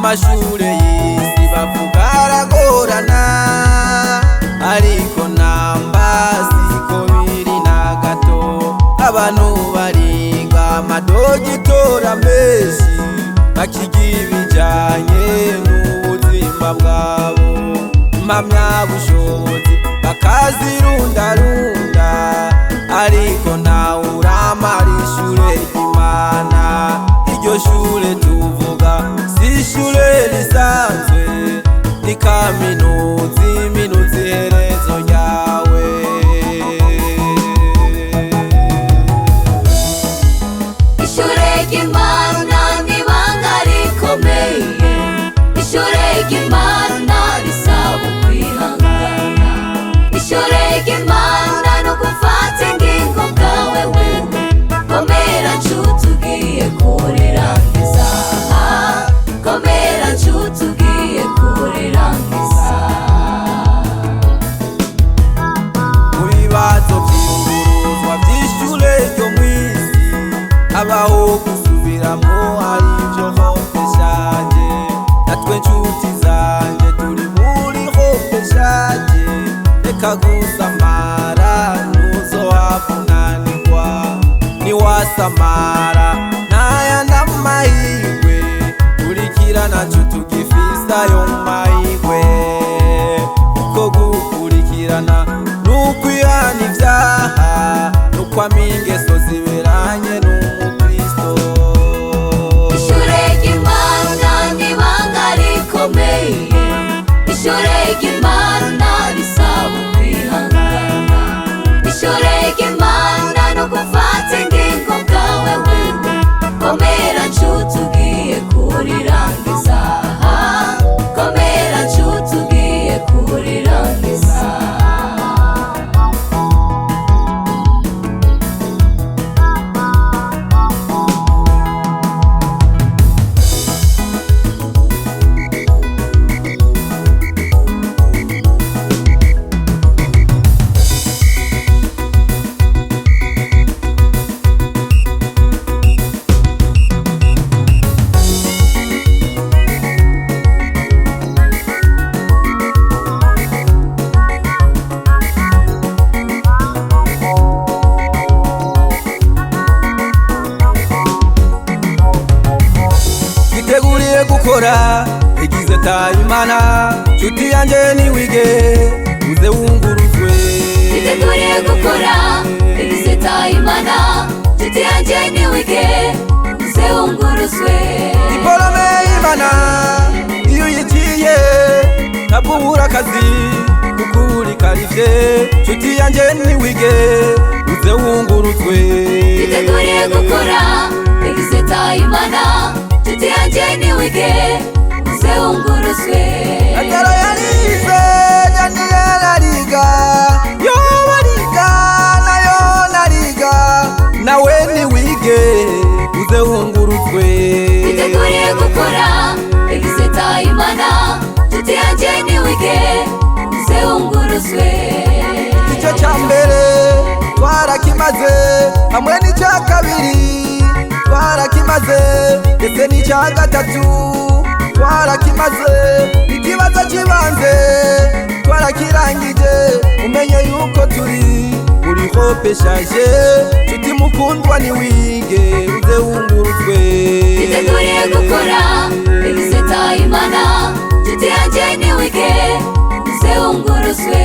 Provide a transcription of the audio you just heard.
amashure y'isi bavuga aragorana ariko namba siko biri na gato abantu bariga amadogitora menshi bakiga ibijanye n'ubuzima bwabo impamyabushobozi bakazirundarunda ariko nawe uramara ishure ry'Imana iryo shure tuvuga si ishure risanzwe ni kaminuza iminuza iherezo ryawe ishure ry'Imana n'ibanga rikomeye ishure ry'Imana risaba ukwihangana ishure ry'Imana no gufata ingingo bwawe wewe komera nshuti ugiye kurirangiza komera nshuti ugiye kurirangiza mu bibazo vy'inguruzwa vy'ishure ryo mw'isi habaho gusubiramwo hari ivyo hopeshaje natwe nshuti zanje turi muri hopeshaje reka gusamara ntuzohafunanirwa niwasamara n'ayandi amahirwe kurikirana nshuti ugifise ayo mahirwe kuko gukurikirana n'ukwihana ivyaha n'ukwama ingeso ziberanye n'umukristo ishure ry'Imana n'ibanga rikomeye ishure ry'Imana risaba ukwihangana ishure ry'Imana no gufata ingingo bwawe wewe komera nshuti ugiye kurirangiza komera nshuti ugiye kurirangiza twiteguriye gukora igize tayimana nshuti yanje niwige uze wunguruzwe twiteguye gukora igize tayimana nshuti yanje niwige uze wunguruzwe diplome y'Imana iyo uyigiye ntabwo ubura akazi kuko urikarivye nshuti yanje niwige uze wunguruzwe twiteguye gukora igize tayimana nshuti yanje niwige uze wunguruzwe ataro yarize Daniel ariga yo bariga nayo nariga nawe niwige uze wunguruzwe twiteguye gukora igize tayimana nshuti yanje niwige uze wunguruzwe icyo cya mbere twarakimaze hamwe n'icya kabiri twarakimaze ndetse n'icya gatatu twarakimaze ikibazo kibanze twarakirangije umenye yuko turi muri hopeshaje nshuti mukundwa niwige uze wunguruzwe twiteguye gukora igize tayimana nshuti yanje niwige uze wunguruzwe